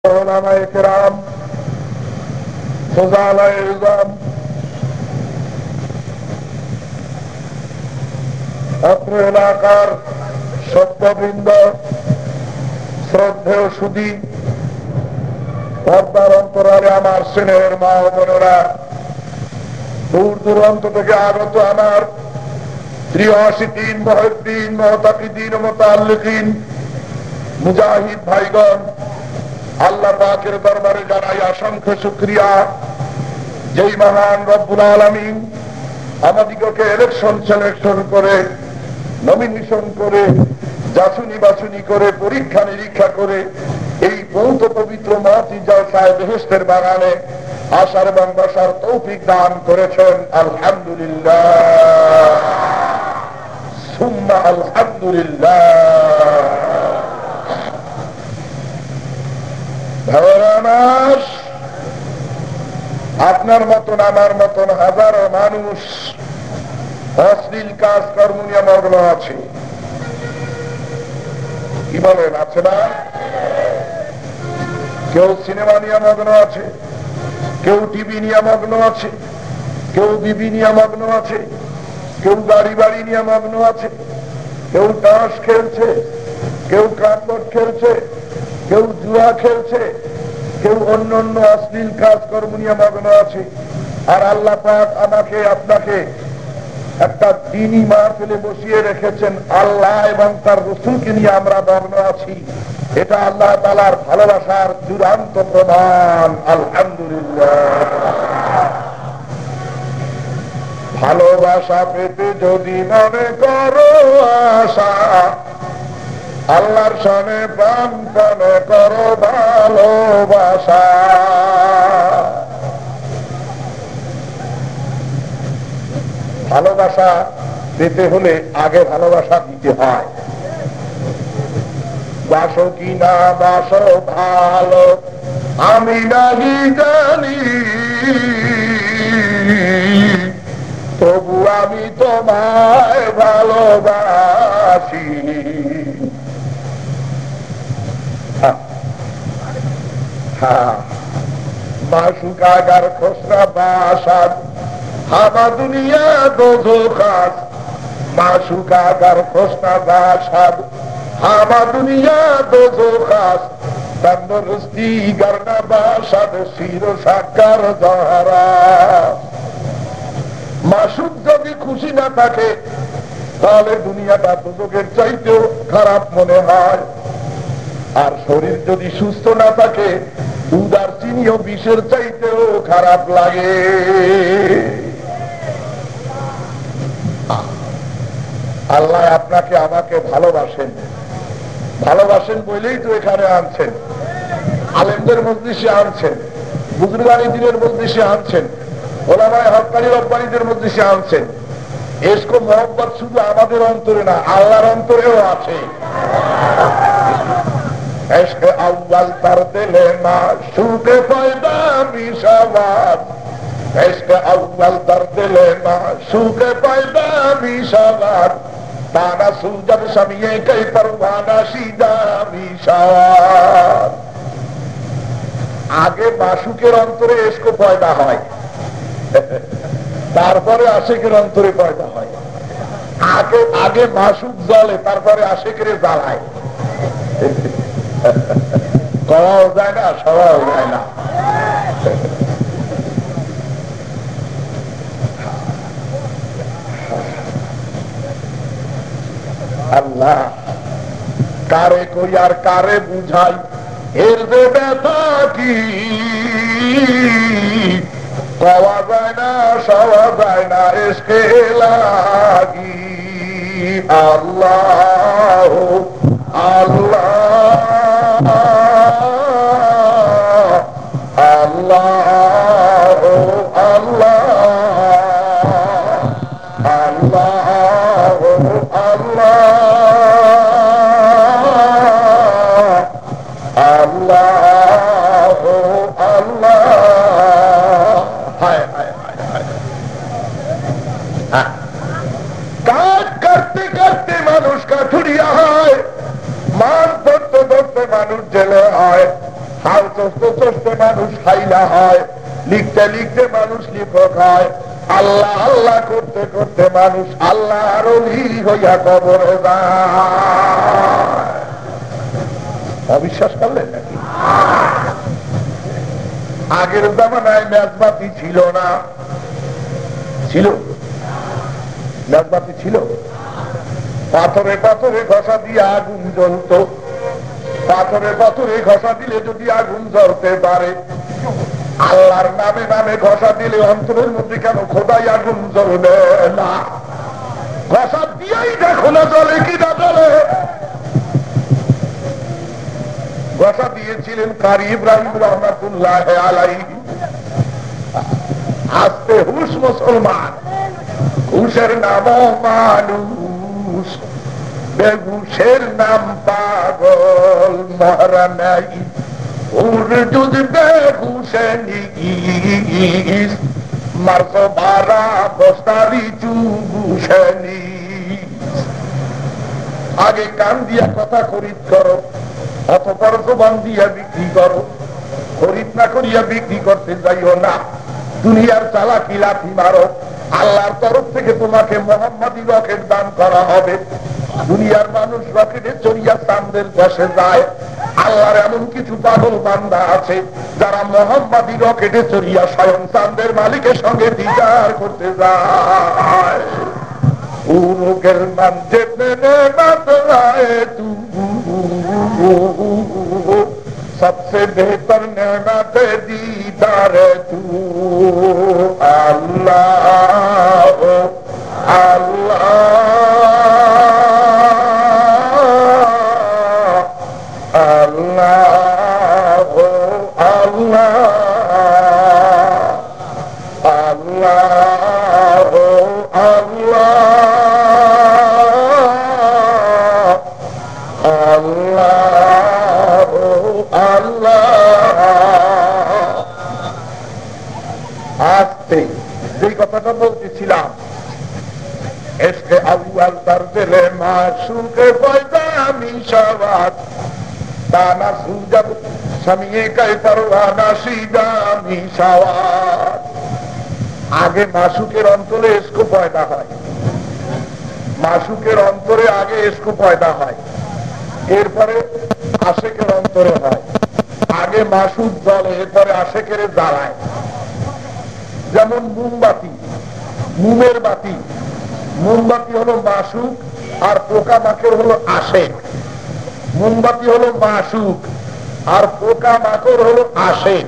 উলামায়ে কেরাম, ফুজালায়ে ইলম, অত্র এলাকার সত্যবৃন্দ, শ্রদ্ধেয় সুধী, পর্দার অন্তরালে আমার স্নেহের মা ও বোনেরা, দূর দূরান্ত থেকে আগত আমার প্রিয় আশিকিন, মুহিব্বিন, মুতাকিদিন, মুতাআল্লিকিন, মুজাহিদ ভাইগণ, আল্লাহ পাকের দরবারে জানাই অসংখ্য শুকরিয়া। যেই মহান রব্বুল আলামিন আমাদিগকে সিলেকশন করে, নমিনেশন করে, যাচুনি বাছুনি করে, পরীক্ষা নিরীক্ষা করে এই বহুত পবিত্র মাটি জলসায় বেহেশতের বাগানে আসার এবং বসার তৌফিক দান করেছেন। আলহামদুলিল্লাহ, সুম্মা আলহামদুলিল্লাহ। আপনার মতন আমার মতন হাজারো মানুষ অশ্লীল কাজ কর্ম নিয়ে মগ্ন আছে। কি বলেন, আছে না? কেউ সিনেমা নিয়ে মগ্ন আছে, কেউ টিভি নিয়ে মগ্ন আছে, কেউ বিবি নিয়ে মগ্ন আছে, কেউ গাড়ি বাড়ি নিয়ে মগ্ন আছে, কেউ তাস খেলছে, কেউ কাপড় খেলছে, কেউ জুয়া খেলছে, কেউ অন্য অন্য অশ্লীল কাজ কর্ম নিয়ে মগ্ন আছে। আর আল্লাহ পাক আমাকে আপনাকে একটা দ্বীনি মাহফিলে বসিয়ে রেখেছেন, আল্লাহ এবং তার রাসূলকে নিয়ে আমরা মগ্ন আছি। এটা আল্লাহ তাআলার ভালোবাসার চূড়ান্ত প্রমাণ। আলহামদুলিল্লাহ। ভালোবাসা পেতে যদি মনে করো আশা, আল্লাহর শানে প্রাণ প্রাণে করো ভালোবাসা। ভালোবাসা পেতে হলে আগে ভালোবাসা দিতে হয়। বাসো কি না বাসো ভালো আমি নাহি জানি, তবু আমি তোমায় ভালোবাসি। মাসুক আগার খোসরা বাসাদ হামা দুনিয়া দোজখাস, মাসুক আগার খোসরা বাসাদ হামা দুনিয়া দোজখাস, তন্দরুস্তি গরনা বাসাদ শিরো সাকার জহরা। মাসুক যদি খুশি না থাকে তাহলে দুনিয়াটা দোজখের চাইতেও খারাপ মনে হয়। আর শরীর যদি সুস্থ না থাকে দুধ আর চিনিও বিষের চাইতেও খারাপ লাগে। আল্লাহ আপনাকে আমাকে ভালোবাসেন, ভালোবাসেন বলেই তো এখানে আনছেন, আলেমদের মজলিসে আনছেন, বুজুর্গানি দ্বীনের মজলিসে আনছেন, ওলামায়ে হক্কানি রব্বানীদের মজলিসে আনছেন। এসকো মোহব্বত শুধু আমাদের অন্তরে না, আল্লাহর অন্তরেও আছে। इश्क अव्वल कर दिले माशूक पैदा मिशावाद, इश्क अव्वल कर दिले माशूक पैदा मिशावाद, ताना सूजब शमिये कई परवाना सीधा मिशावाद। आगे माशूकेर अंतरे इश्क पैदा হয়, তারপরে আশিকের অন্তরে পয়দা হয়। আগে আগে মাশূক জ্বলে, তারপরে আশিকের জ্বালায়। করাও যায় না, সরাও যায় না। আল্লাহ কারে কই আর কারে বুঝাই এর যে ব্যথা কি, পাওয়া যায় না সওয়া যায় না ইশকে লাগি। আল্লাহ আল্লাহ আল্লাহ আল্লাহ আল্লাহ কাজ করতে করতে মানুষ কাঠুরিয়া হয়, মান পড়তে চষতে চষতে মানুষ হাইলা হয়, লিখতে লিখতে মানুষ লিখক হয়, আল্লাহ আল্লাহ করতে করতে মানুষ আল্লাহর ওলি হইয়া কবরে যায়। অবিশ্বাস করলেন নাকি? আগের জামানায় মেজবাতি ছিল না, ছিল মেজবাতি ছিল, পাথরে পাথরে ঘষা দিয়ে আগুন জ্বলত, পাথরে পাথরে ঘষা দিলে যদি আগুন জ্বলতে পারে, আল্লাহর নামে নামে ঘষা দিলে অন্তরের মধ্যে কেন খোদাই আগুন জ্বলবে না? ঘষা দিয়েই দেখো না জ্বলে কি না জ্বলে। ঘষা দিয়েছিলেন কারি ইব্রাহিম রহমাতুল্লাহ আলাইহি। আস্তে হুশ মুসলমান, হুশের নাম মানুষ, বেহুশের নাম পাগল, মরা নাই উর্দুদ বেহুশে নিস, মারসো বারা বস্তারি চুবুশে নিস। আগে কান দিয়া কথা খরিদ করো, অতপর জবান দিয়া বিক্রি করো। খরিদ না করিয়া বিক্রি করতে যাইও না, দুনিয়ার চালাকি লাঠি মারো। আল্লাহর তরফ থেকে তোমাকে মোহাম্মদী রকেট দান করা হবে। দুনিয়ার মানুষ রকেটে চড়িয়া চাঁদের দেশে যায়, আল্লাহর এমন কিছু পাগল বান্দা আছে যারা মোহাম্মদী রকেটে চড়িয়া স্বয়ং চাঁদের মালিকের সঙ্গে দিদার করতে যায়। উরুকের মান যেতে মাতলায় তু सबसे बेहतर नेमत दीदार तू अल्लाह अल्लाह अल्लाह अल्लाह अल्लाह আসতে যে কথাটা বলতেছিলাম, এসকে আউয়াল তার দিলে মাসুকে পয়দা মিশাওয়াত দানা সুজাব সামিয়ে কাই পরওয়ানা সিদা মিশাওয়াত। আগে মাসুকের অন্তরে এসকো পয়দা হয়, মাসুকের অন্তরে আগে এসকো পয়দা হয়, এরপরে আশেকের অন্তরে হয়। আগে মাসুক জ্বলে, এরপরে আশেকের জ্বালায়। যেমন মোমবাতি, মোমের বাতি, মোমবাতি হলো মাসুক আর পোকা মাকড় হলো আশেক। মোমবাতি হলো মাসুক আর পোকা মাকড় হলো আশেক।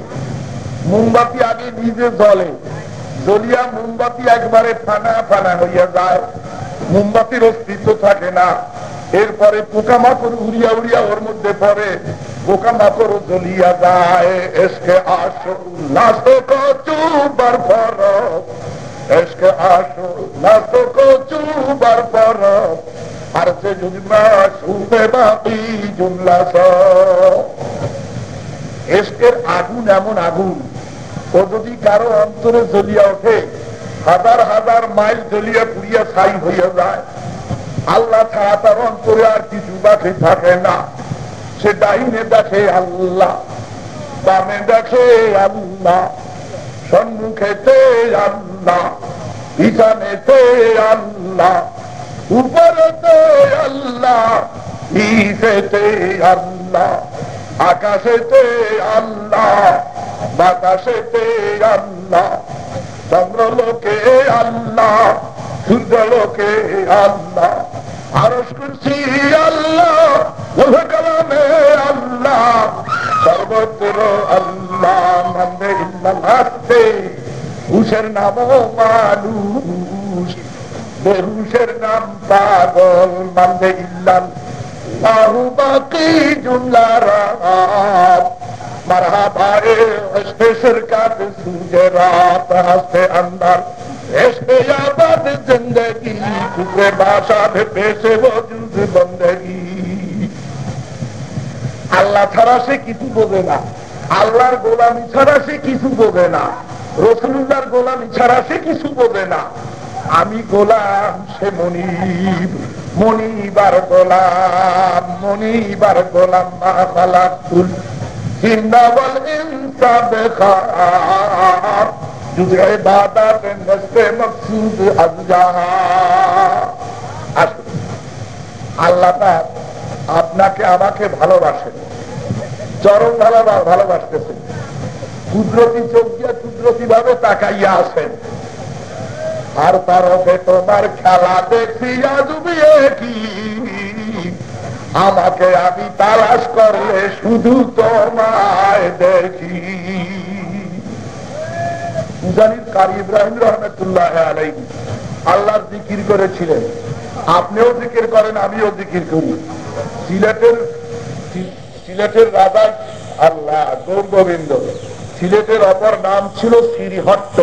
মোমবাতি আগে নিজে জ্বলে, জ্বলিয়া মোমবাতি একবারে ফানা ফানা হইয়া যায়, মোমবাতির অস্তিত্ব থাকে না। এরপরে পোকা মাকড় উড়িয়া উড়িয়া ওর মধ্যে পড়ে, পোকা মাকড় জ্বলিয়া যায়। এসকে আসো নাচো কচুবার পর, এসকে আসো নাচো কচুবার পর, আর সে যদি শুনতে বাকি জুমলা। এসকের আগুন এমন আগুন, ও যদি কারো অন্তরে জ্বলিয়া ওঠে, হাজার হাজার মাইল জ্বলিয়া পুড়িয়া ছাই হইয়া যায়। আল্লাহ ছাড়া তার অন্তরে আর কিছু বাকি থাকে না। সে ডাইনে দেখে আল্লাহ, বামে দেখে আল্লাহ, সম্মুখেতে আল্লাহ, পিছনেতে আল্লাহ, উপরেতে আল্লাহ, নিচেতে আল্লাহ, আকাশেতে আল্লাহ, বাতাসেতে আল্লাহ, চন্দ্রলোকে আল্লাহ, সূর্যলোকে আল্লাহ, আরশ কুরসি আল্লাহ, লোহে কলমে আল্লাহ, সর্বত্র আল্লাহ। মন্দে ইল্লাল্লাহতে হুশের নাম মানুষ, বেহুশের নাম পাগল। মন্দে ইল্লাল্লাহু বাকি জুমলা রাত, মারহাবা ইশকে শিরকাত সুজে রাত, হস্তে अंदर इश्क़े आबाद जिंदगी, कुफरे बादशाह पेशे वजूद बंदगी। আল্লাহ ছাড়া সে কিছু বোঝে না, আল্লাহর গোলামি ছাড়া সে কিছু বোঝে না, রাসূলুল্লাহর গোলামি ছাড়া সে কিছু বোঝে না। আমি গোলাম, সে মনিব, মনিবার গোলাম, মনিবার গোলাম। মা খালাকুল जिन्ना वल इंसा बेखार जुज़े इबादत नस्ते मकसूद अज जहां। আল্লাহ পাক আপনাকে আমাকে ভালোবাসেন, চরম ভালোবাসতেছেন, কুদরতি চোখ দিয়ে কুদরতি ভাবে তাকাইয়া আছেন। আর তরফে তোমার খেলা দেখিয়া ডুবিয়ে কি আমাকে আমি তালাশ করলে শুধু তোমায় দেখি। উজানির কারি ইব্রাহিম রহমতুল্লাহ আলাইহি আল্লাহর জিকির করেছিলেন। আপনিও জিকির করেন, আমিও জিকির করি। সিলেটের রাজা আল্লাহ গৌর গোবিন্দ, সিলেটের অপর নাম ছিল শ্রীহট্ট,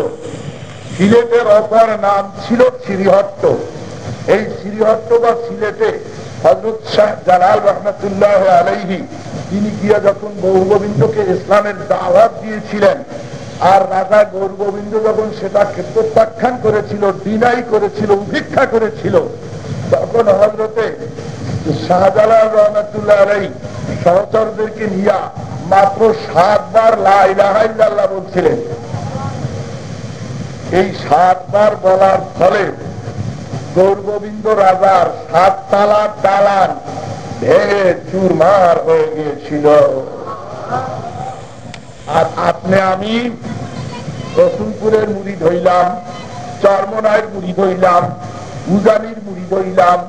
সিলেটের অপর নাম ছিল শ্রীহট্ট। এই শ্রীহট্ট বা সিলেটে হযরত শাহ জালাল রহমতুল্লাহ আলাইহি তিনি গিয়া যখন গৌর গোবিন্দকে ইসলামের দাওয়াত দিয়েছিলেন, আর রাজা গৌর গোবিন্দ যখন সেটাকে প্রত্যাখ্যান করেছিল, ডিনাই করেছিল, উপেক্ষা করেছিল, তখন হযরতে শাহজালাল রহমতুল্লাহ আলাইহি সহচরদেরকে নিয়ে মাত্র 7 বার লা ইলাহা ইল্লাল্লাহ বলছিলেন। এই 7 বার বলার ফলে গৌর গোবিন্দ রাজার 7 তালা দালান ভেঙে চুরমার হয়ে গিয়েছিল। আর আপনি আমি রসুলপুরের মুরিদ হইলাম, চরমনায়ের মুরিদ হইলাম, উজানির মুরিদ হইলাম,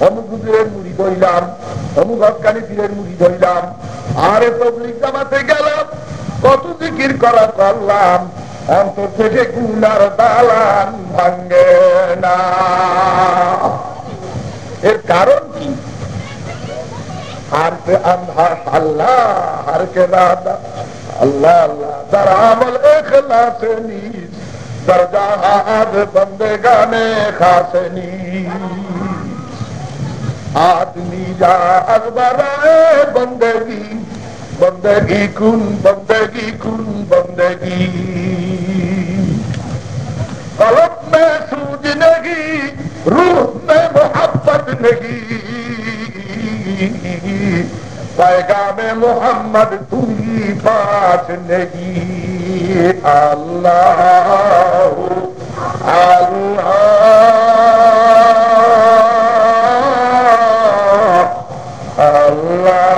অমুক হুজুরের মুরিদ হইলাম, অমুক হক্কানি পীরের মুরিদ হইলাম, আরে তবলিগ জামাতে গেলাম, কত জিকির করা করলাম, অন্তর থেকে গুনার দালান ভাঙ্গে না। এর কারণ কি? হার পে আন্ধা আল্লাহ, হার কে রাদা अल्लाह अल्लाह दर अमल इखलास नीज दर्जा आज बंदेगाने खासनी आदमी जा अजबराए बंदेगी बंदेगी कुन बंदेगी कुन बंदेगी कल्ब में सूझ नहीं रूह में मोहब्बत नहीं पैगामे मोहम्मद तुम्ही पास नहीं अल्लाह अल्लाह अल्लाह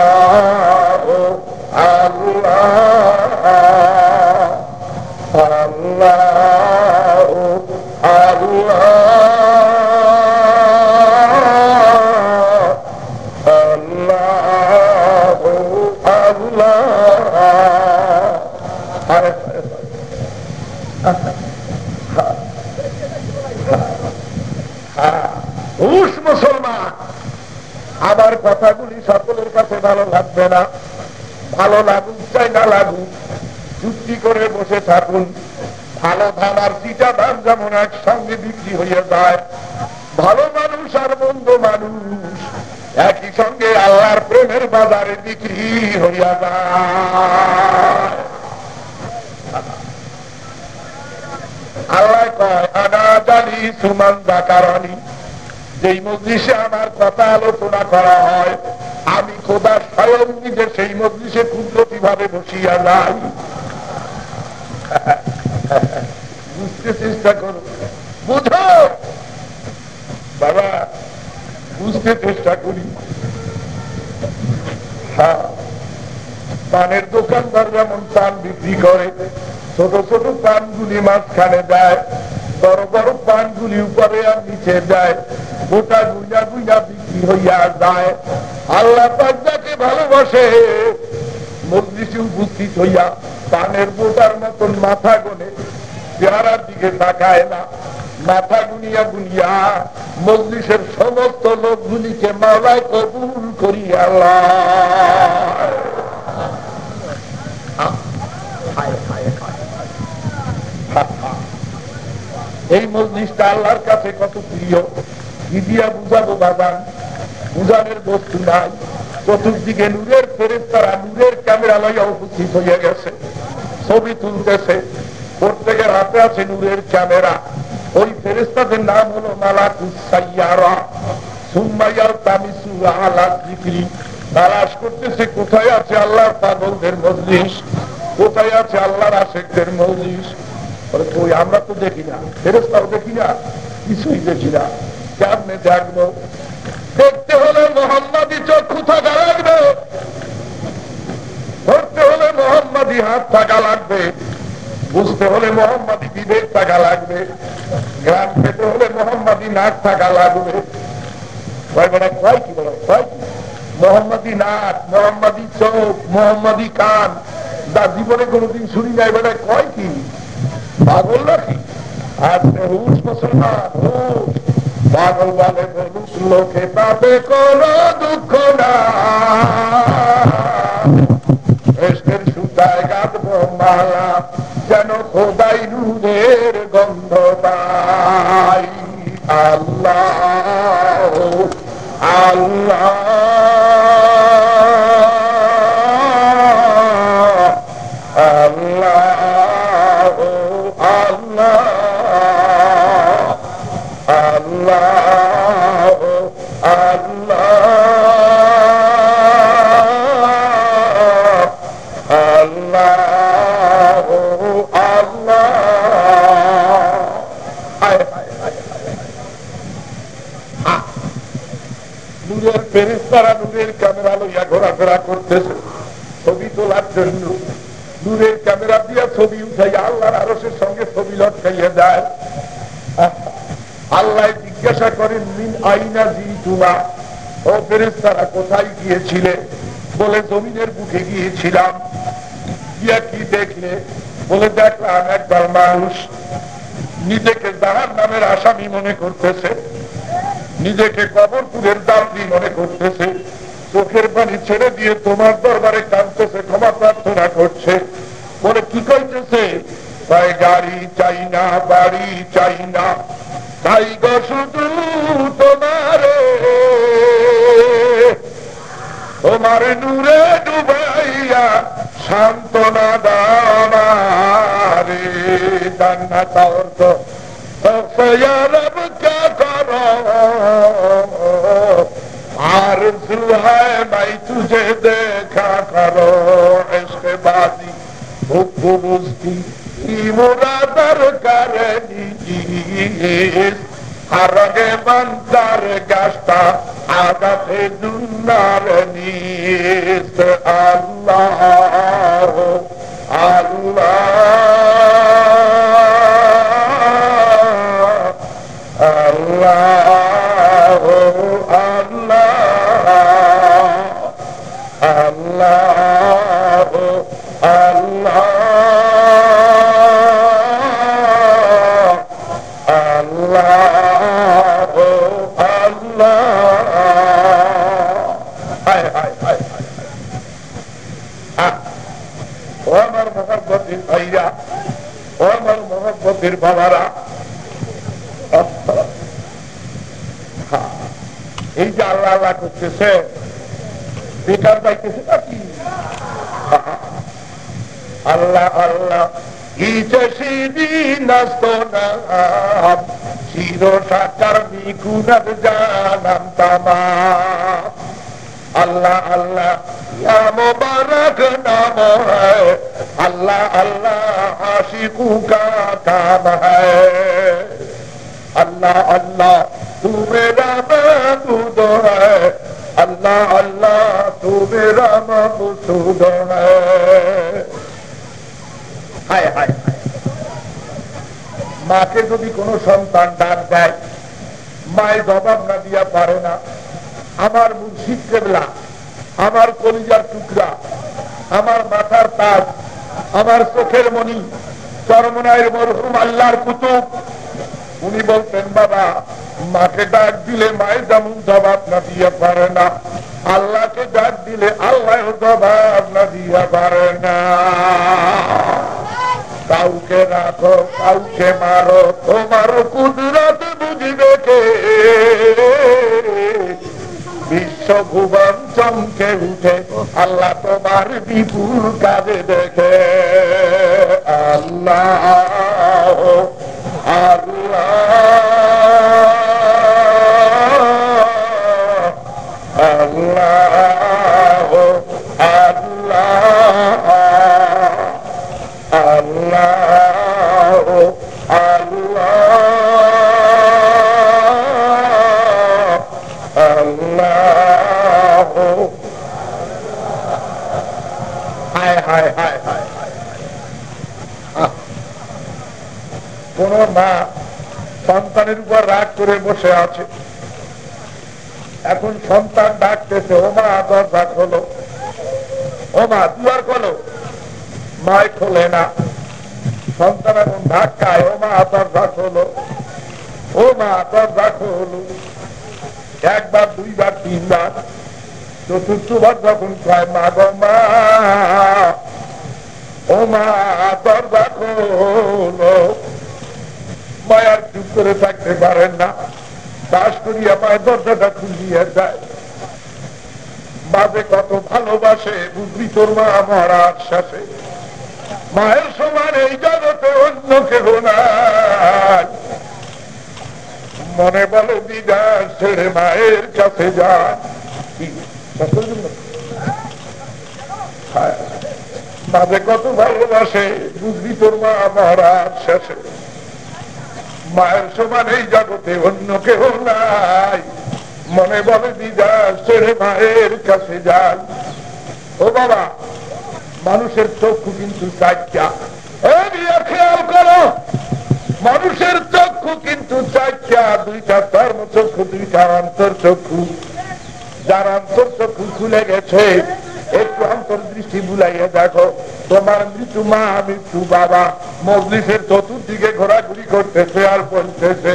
মুসলমান, আবার কথাগুলি সকলের কাছে ভালো লাগবে না, ভালো লাগুক চাই না লাগুক, চুক্তি করে বসে থাকুন। ভালো ধান আর চিটা ধান যেমন একসঙ্গে বিক্রি হয়ে যায়, ভালো মানুষ আর মন্দ মানুষ একই সঙ্গে আল্লাহর প্রেমের বাজারে বিক্রি হইয়া যায়। আল্লাহ কয় আনা জানি সুমান জাকারানি, যেই মজলিসে আমার কথা আলোচনা করা হয় আমি খোদা স্বয়ং নিজে সেই মজলিসে কুদরতি ভাবে বসিয়া যাই। বুঝতে চেষ্টা করো, বুঝো বাবা, বুঝতে চেষ্টা করি। হ্যাঁ, পানের দোকানদার যেমন পান বিক্রি করে, ছোট ছোট পানগুলি মাঝখানে দেয়, বড় বড় পানগুলি উপরে আর নিচে দেয়, গোটা গুইনা গুইনা বিক্রি হইয়া যায়। আল্লাহ পাক যাকে ভালোবাসে মজলিসে উপস্থিত হইয়া পানের বোটার মতন মাথা গোনে, চেহারার দিকে তাকায় না, মাথা গুনিয়া গুনিয়া মজলিসের সমস্ত লোকগুলিকে মাওলায় কবুল করি আল্লাহ। এই মজলিসটা আল্লাহর কাছে কত প্রিয়, কি দিয়া বুঝাবো বাবান, বুঝানোর বস্তু নাই। চতুর্দিকে নূরের ফেরেশতারা নূরের ক্যামেরা লইয়া উপস্থিত হইয়া গেছে, ছবি তুলতেছে, প্রত্যেকের হাতে আছে নূরের ক্যামেরা। ওই ফেরেশতাদের নাম হলো মালাকুস সাইয়ারা। সুম্মা ইয়ালতামিসু আলা যিকরি তালাশ করতেছে কোথায় আছে আল্লাহর পাগলদের মজলিস, কোথায় আছে আল্লাহর আশেকদের মজলিস। ওই আমরা তো দেখি না, ফেরেশতাও দেখি না, কিছুই দেখি না, কেমনে দেখবো? দেখতে হলে মোহাম্মদী চক্ষু থাকা লাগবে, ধরতে হলে মোহাম্মদী হাত থাকা লাগবে, বুঝতে হলে মোহাম্মদী বিবেক থাকা লাগবে, গ্রাম পেতে হলে মোহাম্মদী নাক থাকা লাগবে। কয় কি বলে, কয় কি? মোহাম্মদী নাক, মোহাম্মদী চোখ, মোহাম্মদী কান, যা জীবনে কোনোদিন শুনি নাই বেটা, কয় কি? পাগল নাকি? আর হুশ মুসলমান, হুশ। পাগল বলে বলুক লোকে, তাতে কোনো দুঃখ না, এসকের সুতায় গাঁথবো মালা, যেন খোদাই নূরের গন্ধ পাই। আল্লাহ আল্লাহ আল্লাহ আল্লাহ আল্লাহ আল্লাহ আল্লাহ আল্লাহ। নূরের ফেরেশতারা নূরের ক্যামেরা লইয়া ঘোরাফেরা করতেছে ছবি তোলার জন্য। নূরের ক্যামেরা দিয়া ছবি উঠাইয়া আল্লাহর আরশের সঙ্গে ছবি লটকাইয়া দেয়। আল্লাহ জিজ্ঞাসা করেন, মিন আইনা জিতুমা, ও ফেরেশতারা কোথায় গিয়েছিলে? বলে জমিনের বুকে গিয়েছিলাম। গিয়া কি দেখলে? বলে দেখলাম একদল মানুষ নিজেকে জাহান্নামের আসামি মনে করতেছে, নিজেকে কবরপুরের দাবি মনে করতেছে, চোখের পানি ছেড়ে দিয়ে তোমার দরবারে কাঁদতেছে, ক্ষমা প্রার্থনা করছে। বলে কি কইতেছে? তাই গাড়ি চাই না, বাড়ি চাই না, তাই গো শুধু তোমারে, তোমার নূরে ডুবাইয়া সান্ত্বনা দামারে। জান্নাত और तो या रब क्या करो, आरज़ू है मैं तुझे देखा करो, इश्क़ बाज़ी बुग़्ज़ की मुरादर करनी चीज़, हरगे मंज़र गश्ता आदत दुन्नार नीस्त। अल्लाह अल्लाह अल्लाह अल्लाह अल्लाह अल्लाह আমার মোহাব্বতের ভাইরা, আমার মোহাব্বতের বাবারা, এই যে আল্লাহ আল্লাহ করতেছে, বেকার পাইতেছে নাকি? আল্লাহ আল্লাহ চির সাকার বিগুণার জানাম তামা। আল্লাহ আল্লাহ ইয়া মুবারক নাম হ্যায়, আল্লাহ আল্লাহ আশিকু কা কাম হ্যায়। अल्लाह अल्लाह तू मेरा महबूब है, अल्लाह अल्लाह तू मेरा मकसूद है। हाय हाय মাকে যদি কোন সন্তান ডাক দেয়, মায়ের জবাব না দিয়া পারে না। আমার মুর্শিদ কেবলা, আমার কলিজার টুকরা, আমার মাথার তাজ, আমার চোখের মণি, চরমনায়ের মরহুম আল্লাহর কুতুব, উনি বলতেন, বাবা মাকে ডাক দিলে মায়ের যেমন জবাব না দিয়ে পারে না, আল্লাহকে ডাক দিলে আল্লাহ জবাব না দিয়ে পারে না। কাউকে রাখো কাউকে মারো, তোমার কুদরত বুঝবে কে? বিশ্ব ভুবন চমকে উঠে আল্লাহ তোমার বিপুল কাজে দেখে। আল্লাহ আল্লাহ আল্লাহ কোন মা সন্তানের উপর রাগ করে বসে আছে, এখন সন্তান ডাকতেছে, ও মা দরজা খোলো, ও মা দুয়ার খোলো, মায় খোলে না। সন্তান এখন ধাক্কায়, ও মা দরজা খোলো, ও মা দরজা খোলো। একবার, দুইবার, তিনবার, চতুর্থবার যখন কয়, মা গো মা, ও মা দরজা খোলো, মায়ার চুপ করে থাকতে পারেন না, দাস করিয়া মায়ের দরজাটা খুলিয়ে যায়। মাঝে কত ভালোবাসে বুঝলি তোর মা মরার শেষে। মায়ের সমান এই জগতে অন্য কেহ নাই। মনে বলে বিদায় ছেড়ে মায়ের কাছে যায়। মাঝে কত ভালোবাসে বুঝলি তোর মা মরার শেষে। মায়ের সমান এই জগতে অন্য কেহ নাই। মনে বলে বিদায় ছেড়ে মায়ের কাছে যায়। ও বাবা, মানুষের চক্ষু কিন্তু চারটা, খেয়াল করো, মানুষের চক্ষু কিন্তু চারটা, দুইটা কর্ম চক্ষু, দুইটা অন্তর চক্ষু। যার অন্তর চক্ষু খুলে গেছে, একটু অন্তর্দৃষ্টি বুলাইয়া দেখো, তোমার মৃত্যু মা, মৃত্যু বাবা মজলিসের চতুর্দিকে ঘোরাঘুরি করতেছে আর বলতেছে,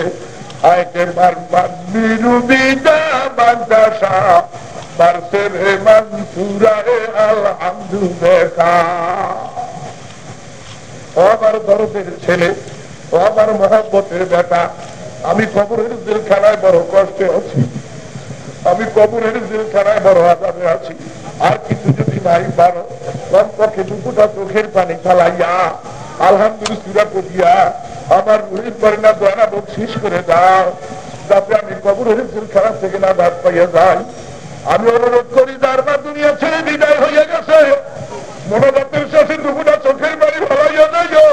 আমার দরদের ছেলে, ও আমার মহব্বতের বেটা, আমি কবরের জেলখানায় বড় কষ্টে আছি, আমি কবরের জেলখানায় বড় আজাবে আছি। আর কিছু যদি নাই পারো, কমপক্ষে দুপুটা চোখের পানি ফালাইয়া আলহামদুলিল্লাহ করিয়া আমার রুহির পরিণাম দোয়ানা বকশিস করে দাও, যাতে আমি কবরের জেলখানা থেকে না ভাত পাইয়া যাই। আমি অনুরোধ করি, যার মা দুনিয়া ছেড়ে বিদায় হইয়া গেছে, মনোজাতের শেষে দুপুটা চোখের পানি ফালাইয়া যাইও,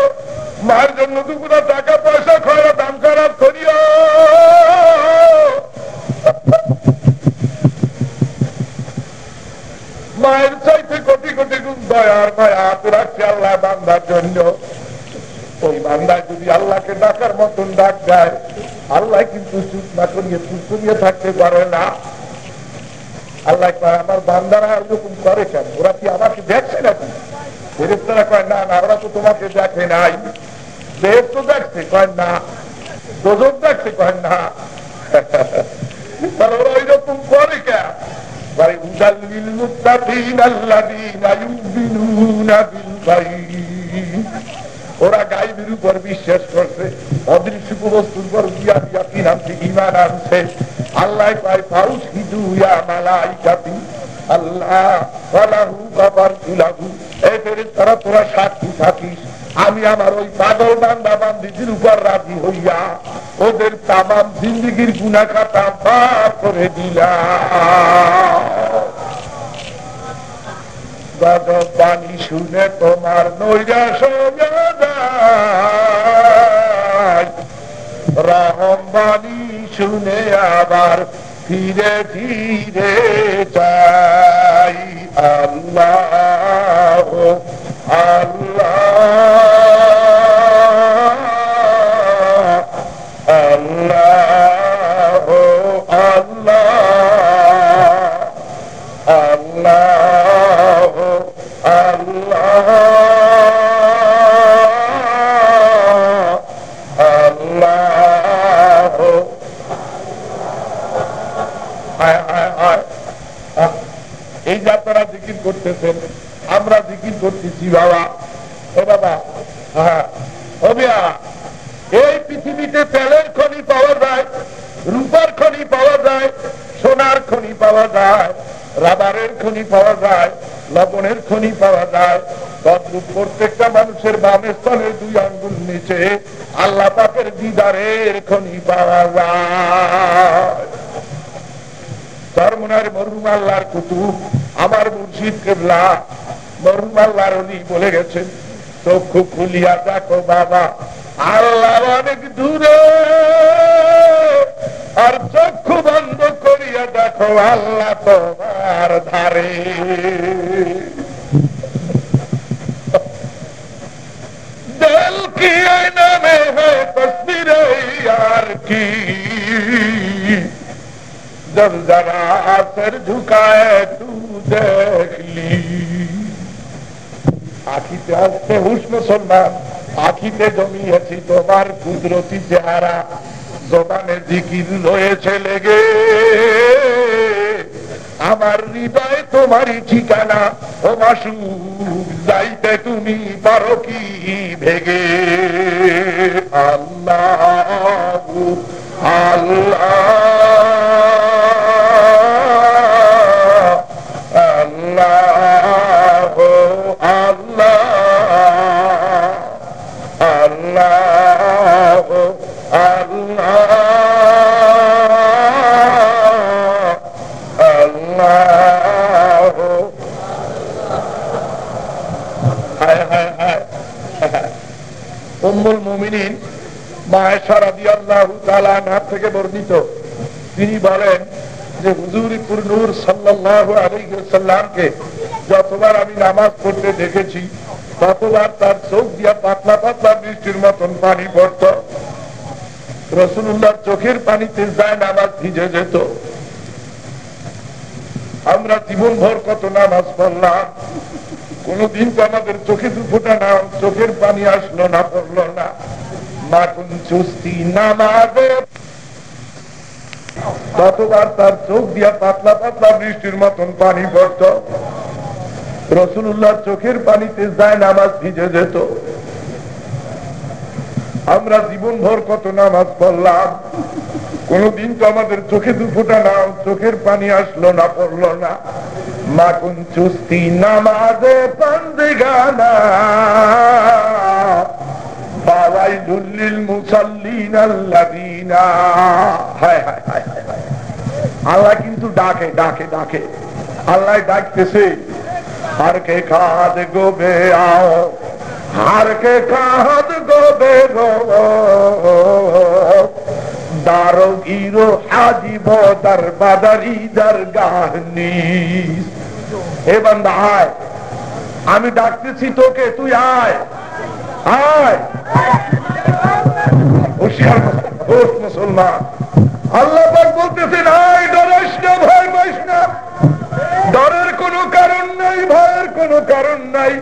মায়ের জন্য দুপুটা টাকা পয়সা খয়রা দাম খারাপ করিও। মায়ের চাইতে কোটি কোটি গুণ দয়ার মায়া রাখছে আল্লাহ বান্দার জন্য। ওই বান্দায় যদি আল্লাহকে ডাকার মতন ডাক দেয়, আল্লাহ কিন্তু চুপ না করিয়ে চুপ করিয়ে থাকতে পারে না। আল্লাহ কয়, আমার বান্দারা এরকম করে কেন? ওরা কি আমাকে দেখছে নাকি? ফেরেশতারা কয়, না না, ওরা তো তোমাকে দেখে নাই। দেব তো দেখছে, কয় না। দোজক দেখছে, কয় না। তাহলে ওরা ওইরকম করে কেন? ওরা গায়েবের উপর বিশ্বাস করছে, অদৃশ্য বস্তুর উপর ঈমান আনছে। আল্লাহ পায় ফাউশহিদু ইয়া মালাইকাতি আল্লাহ ওয়ালাহু গাফারতুলাহু। এই ফেরেশতারা তোরা সাক্ষী থাকিস, আমি আমার ওই পাগল বান্দা বান্দিদের উপর রাজি হইয়া ওদের তামাম জিন্দেগির গুনাহ খাতা মাফ করে দিলাম। গজব বাণী শুনে তোমার নৈরাশ হয়ে যায়, রহম বাণী শুনে আবার ফিরে ফিরে চাই। আল্লাহ আল্লাহ আল্লাহ আল্লাহ আল্লাহ আল্লাহ। এই যে আপনারা জিকির করতেছেন, আমরা জিকির করতেছি বাবা। ও বাবা, হ্যাঁ ও বিয়া, এই পৃথিবীতে তেলের খনি পাওয়া যায়, রূপার খনি পাওয়া যায়, সোনার খনি পাওয়া যায়, রাবারের খনি পাওয়া যায়, লবণের খনি পাওয়া যায়। তদ্রূপ প্রত্যেকটা মানুষের বামে স্তনের 2 আঙ্গুল নিচে আল্লাহ পাকের দিদারের খনি পাওয়া যায়। চরমনার মরহুম আল্লাহর কুতুব আমার মুর্শিদ কেবলা মরহুম আল্লাহর ওলি বলে গেছেন, চক্ষু খুলিয়া দেখো বাবা আল্লাহ অনেক দূরে, আর চক্ষু বন্ধ করিয়া দেখো আল্লাহ তোমার ধারে। दिल की आईना में है तो जब जरा सर झुकाए तू देख ली। आखिते আসতে হুশ মুসলমান, আখিতে জমিয়েছি তোমার কুদরতি চেহারা, জবানে জিকির রয়েছে লেগে, আমার হৃদয় তোমারই ঠিকানা, ও মাসুক যাইতে তুমি পারো কি ভেগে। আল্লাহ আল্লাহ আল্লাহ আল্লাহ আল্লাহ উম্মুল মুমিনিন মা আয়েশা রাদিয়াল্লাহু তাআলা আনহা থেকে বর্ণিত, তিনি বলেন যে হুজুর নূর সাল্লাল্লাহু আলাইহি ওয়াসাল্লামকে যতবার আমি নামাজ পড়তে দেখেছি ততবার তার চোখ দিয়া পাতলা পাতলা বৃষ্টির মতন পানি পড়ত। রাসূলুল্লাহর চোখের পানিতে যায় নামাজ ভিজে যেত। আমরা জীবনভর কত নামাজ পড়লাম, কোনদিন তো আমাদের চোখে দু ফোঁটা না চোখের পানি আসলো না, পড়লো না। মাকুন চুস্তি নামাজে ততবার তার চোখ দিয়া পাতলা পাতলা বৃষ্টির মতন পানি পড়ত। রাসূলুল্লাহর চোখের পানিতে যায় নামাজ ভিজে যেত। আমরা জীবনভর কত নামাজ পড়লাম, কোনদিন তো আমাদের চোখে দু ফোঁটা না চোখের পানি আসলো না, পড়লো না। মাকুন চুস্তি নামাজে পান্দেগানা ফাওয়াইলুল লিল মুসাল্লিন আল্লাযিনা। হায় হায় হায় হায়, আল্লাহ কিন্তু ডাকে ডাকে ডাকে, আল্লাহ ডাকতেছে, হার কে খাদ গোবে আও, হার কে খাদ গোবে গো, দারো গিরো হাজিব দরবাদারি দরগাহ নিস। হে বান্দা আয়, আমি ডাকতেছি তোকে, তুই আয় আয়। হুঁশিয়ার মুসলমান, আল্লাহ পাক বলতেছেন আয়, ডরিস না, ভয় পাইস না, ডরের কোনো কারণ নাই, ভয়ের কোনো কারণ নাই।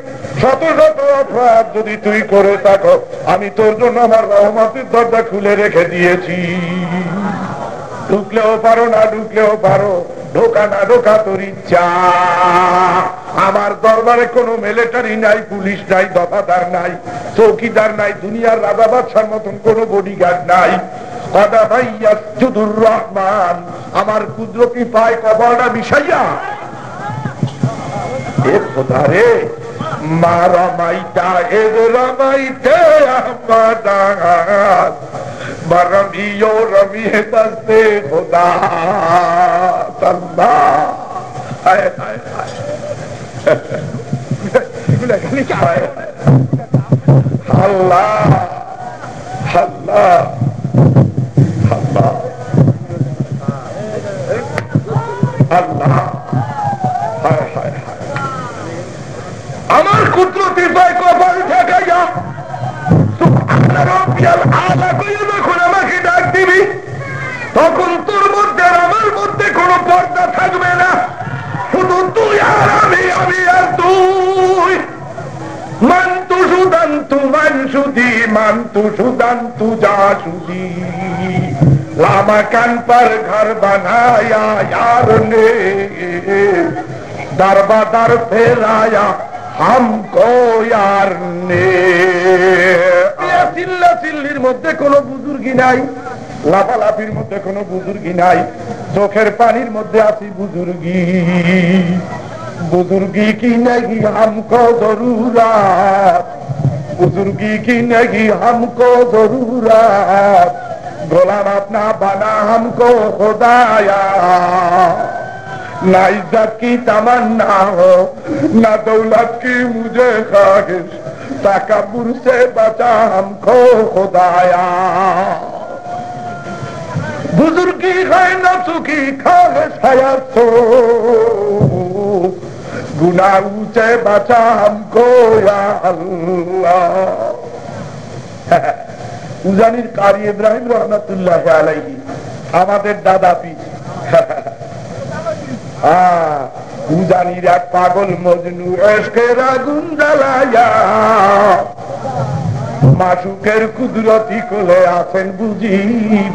শত শত অপরাধ যদি তুই করে থাকো, আমি তোর জন্য আমার রহমতের দরজা খুলে রেখে দিয়েছি। ঢুকলেও পারো, না ঢুকলেও পারো, ঢোকা না ঢোকা তোর ইচ্ছা। আমার দরবারে কোনো মিলিটারি নাই, পুলিশ নাই, দফাদার নাই, চৌকিদার নাই, দুনিয়ার রাজা বাদশার মতন কোন বডিগার্ড নাই। রহমান আমার কুদরতি পায় কবরটা মিশাইয়া, এ খোদা রে, মা রমাইতা এদ রমাইতে আমাদাত বরমিও রমিয়ে দস্তে খোদা তাল্লা। হায় হায় হায়, আল্লাহ আল্লাহ আল্লাহ আল্লাহ, হায় হায় হায়, আমার কুদরতি পায় কপাল ঠেকাইয়া যখন আমাকে ডাক দিবি, তখন তোর মধ্যে আমার মধ্যে কোনো পর্দা থাকবে না, শুধু তুই আর আমি, আমি আর তুই। মান্তু সুদান্তু মানসুদি, মান্তু সুদান্তু যা সুদি, लामा कान पर घर बनाया यार ने, दरबादर फेराया हमको यार ने। চিল্লা চিল্লির মধ্যে কোনো বুজুর্গি নাই, লাফালাফির মধ্যে কোনো বুজুর্গি নাই, চোখের পানির মধ্যে আছি বুজুর্গি। बुजुर्गी की नहीं हमको जरूरत, बुजुर्गी की नहीं हमको जरूरत, गुलाम अपना बना हमको खुदाया। ना इज्जत की तमन्ना हो, ना दौलत की मुझे ख्वाहिश, तकब्बुर से बचा हमको खुदाया। बुजुर्गी है नफ्स की ख्वाहिश हयात सो, गुनाहों से बचा हमको या अल्लाह। উজানির কারি ইব্রাহিম রহমতুল্লাহ আলাইহি আমাদের দাদা পীর, উজানির এক পাগল মজনু এসকের আগুন জ্বালাইয়া মাসুকের কুদরতি কোলে আছেন বুঝি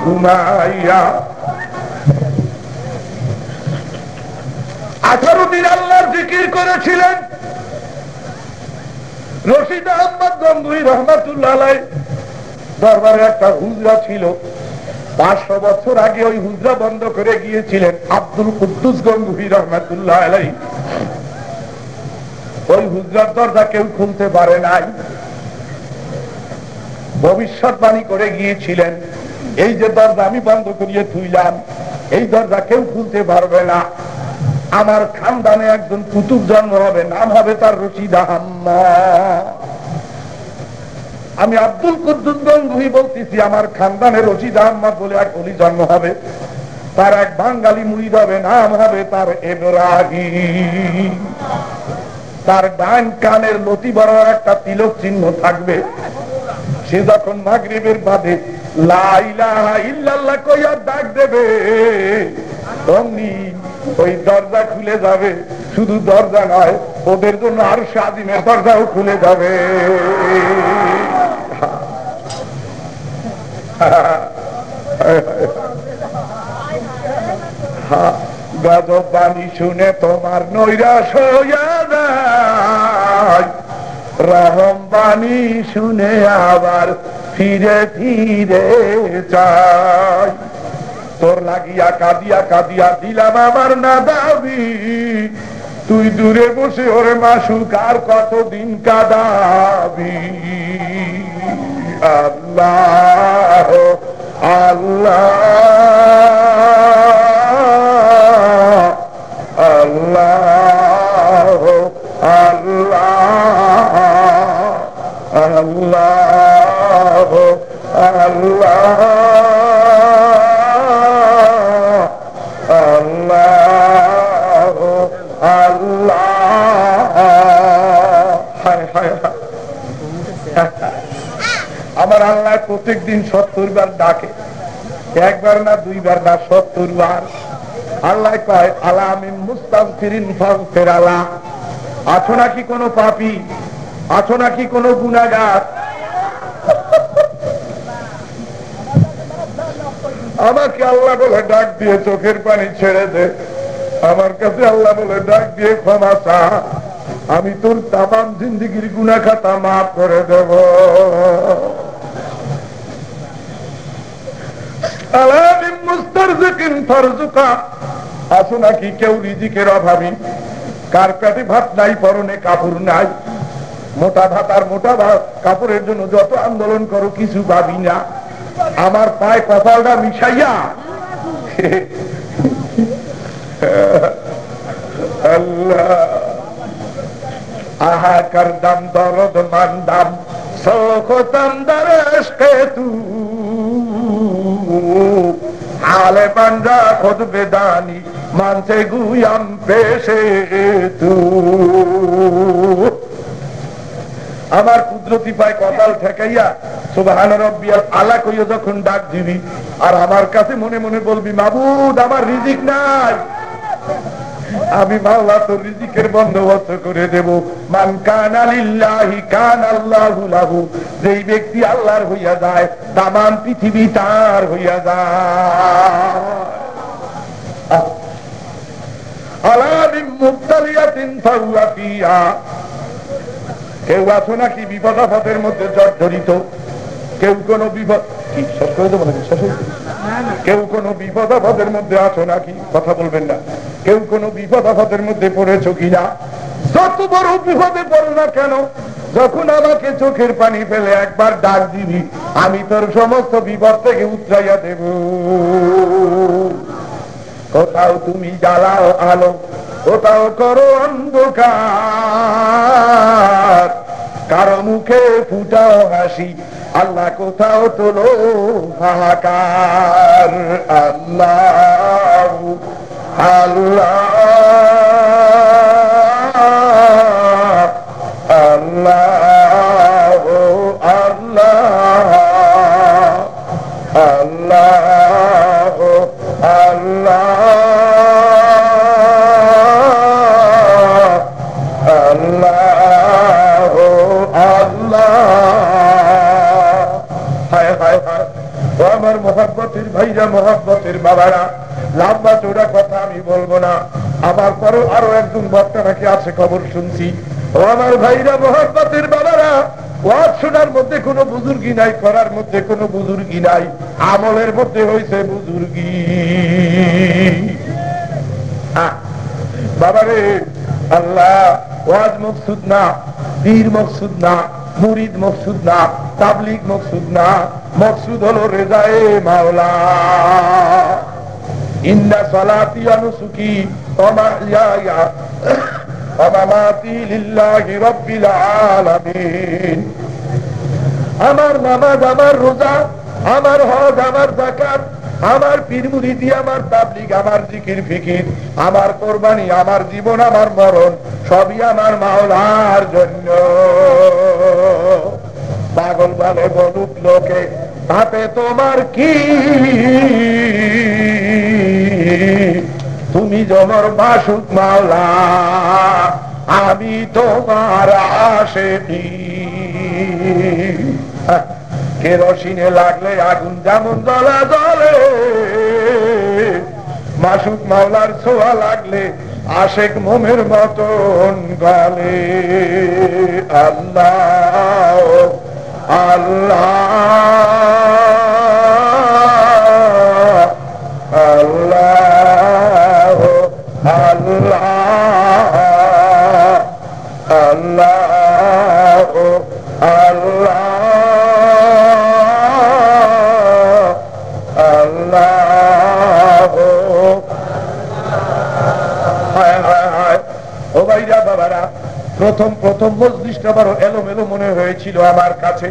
ঘুমাইয়া। 18 দিন আল্লাহর জিকির করেছিলেন রশিদ আহমদ গঙ্গুহি রহমাতুল্লাহ আলাইহি। দরবারে একটা হুজরা ছিল, 500 বছর আগে ওই হুজরা বন্ধ করে গিয়েছিলেন আব্দুল কুদ্দুস গঙ্গুহি রহমাতুল্লাহ আলাইহি। ওই হুজরার দরজা কেউ খুলতে পারে নাই। ভবিষ্যৎবাণী করে গিয়েছিলেন, এই যে দরজা আমি বন্ধ করিয়ে থুইলাম, এই দরজা কেউ খুলতে পারবে না। আমার খানদানে একজন কুতুব জন্ম হবে, নাম হবে তার রশিদ আহমদ। আমি আব্দুল কুদ্দুস গঙ্গুহি বলতেছি, আমার খানদানে রশিদ আহমদ বলে এক ওলি জন্ম হবে, তার এক বাঙালি মুরিদ হবে, নাম হবে তার ইব্রাহিম। তার ডান কানের লতি বড় একটা তিলক চিহ্ন থাকবে। সে যখন মাগরিবের বাদে লা ইলাহা ইল্লাল্লাহ কইয়া ডাক দেবে, অমনি ওই দরজা খুলে যাবে। শুধু দরজা নয়, ওদের জন্য আর আযিমের দরজাও খুলে যাবে। গজব বাণী শুনে তোমার নৈরাশ হইয়া যায়, রহম বাণী শুনে আবার ফিরে ফিরে চাই। তোর লাগিয়া কাঁদিয়া কাঁদিয়া দিলাম আমার না দাবি, তুই দূরে বসে ওরে মাসুক আর কতদিন কাঁদাবি। আল্লাহ আল্লাহ আল্লাহ আল্লাহ আল্লাহ আল্লাহ আল্লাহ আল্লাহ। আমার আল্লাহ প্রত্যেক দিন 70 বার ডাকে, একবার না 2 বার না 70 বার। আল্লাহ কয় আলা মিন মুস্তাগফিরিন ফাগফির আলা। আছো নাকি কোনো পাপী, আছো নাকি কোনো গুনাহগার? আমাকে আল্লাহ বলে ডাক দিয়ে চোখের পানি ছেড়ে দে, আমার কাছে আল্লাহ বলে ডাক দিয়ে ক্ষমা চা, আমি তোর তামাম জিন্দেগির গুনাহ খাতা মাফ করে দেব। আলা মিন মুস্তারজিকিন ফারজুকা। আছো নাকি কেউ রিজিকের অভাবী, কার পেটে ভাত নাই, পরনে কাপড় নাই, মোটা ভাত আর মোটা ভাত কাপড়ের জন্য যত আন্দোলন করো কিছু ভাবি না, আমার পায়ে কপালটা মিশাইয়া আল্লাহ আহা করদাম দরদ মান্দাম সোখতাম দরশকে তু হালে বান্দা খুদ বেদানি মানছে গুয়াম পেশে তু। আমার কুদরতি পায় কপাল ঠেকাইয়া সুবহান রাব্বিয়াল আলা কইয়া যখন ডাক দিবি, আর আমার কাছে মনে মনে বলবি মাবুদ আমার রিজিক নাই, আমি মাওলা তোর রিজিকের বন্দোবস্ত করে দেব। মান কানা লিল্লাহি কানা আল্লাহু লাহু। যেই ব্যক্তি আল্লাহর হইয়া যায়, তামাম পৃথিবী তার হইয়া যায়। আলা মিন মুবতালিয়াতিন ফাহুয়া ফিহা। কেউ আছো নাকি বিপদ আপদের মধ্যে জর্জরিত, কেউ কোন বিপদ কি শেষ করে দেবো নাকি? শেষ হয়েছে? কেউ কোন বিপদ আপদের মধ্যে আছো নাকি? কথা বলবেন না। কেউ কোন বিপদ আপদের মধ্যে পড়েছো কিনা? যত বড় বিপদে পড়ো না কেন, যখন আমাকে চোখের পানি ফেলে একবার ডাক দিবি, আমি তোর সমস্ত বিপদ থেকে উতরাইয়া দেব। কোথাও তুমি জ্বালাও আলো, কোথাও করো অন্ধকার, কারো মুখে ফুটাও হাসি, আল্লাহ কোথাও তোলো হাহাকার। আল্লাহ আল্লাহ আল্লাহ আল্লাহ আল্লাহ আল্লাহ হায় হায় হায়, ও আমার মহব্বতের ভাইরা, মহব্বতের বাবারা, লম্বা চৌড়া কথা আমি বলবো না। আমার পরও আরো একজন বক্তা নাকি আছে, খবর শুনছি। ও আমার ভাইরা, মহব্বতের বাবারা, ওয়াজ শোনার মধ্যে কোনো বুজুর্গি নাই, করার মধ্যে কোনো বুজুর্গি নাই, আমলের মধ্যে হয়েছে বুজুর্গি। বাবারে, আল্লাহ ওয়াজ মকসুদ না, পীর মকসুদ না, মুরিদ মকসুদ না, তাবলিগ মকসুদ না, মকসুদ হলো রেজায়ে মাওলা। ইন্না সালাতি ওয়া নুসুকি ওয়া মাহইয়ায়া ওয়া মামাতি লিল্লাহি রাব্বিল আলামিন। আমার নামাজ, আমার রোজা, আমার হজ, আমার যাকাত, আমার পীর মুরিদি, আমার তাবলিগ, আমার জিকির ফিকির, আমার কোরবানি, আমার জীবন, আমার মরণ, সবই আমার মাওলার জন্য। পাগল বলে বলুক লোকে, তাতে তোমার কি? তুমি যমর মাসুক মাওলা, আমি তোমার আশিকি। কেরোসিনে লাগলে আগুন যেমন জ্বলা জ্বলে, মাসুক মাওলার ছোঁয়া লাগলে আশেক মোমের মতন গলে। আল্লাহ আল্লাহ আল্লাহ আল্লাহ আল্লাহ আল্লাহ আল্লাহ। ও ভাইরা, বাবারা, প্রথম প্রথম মজলিসটা বড় এলোমেলো মনে হয়েছিল আমার কাছে।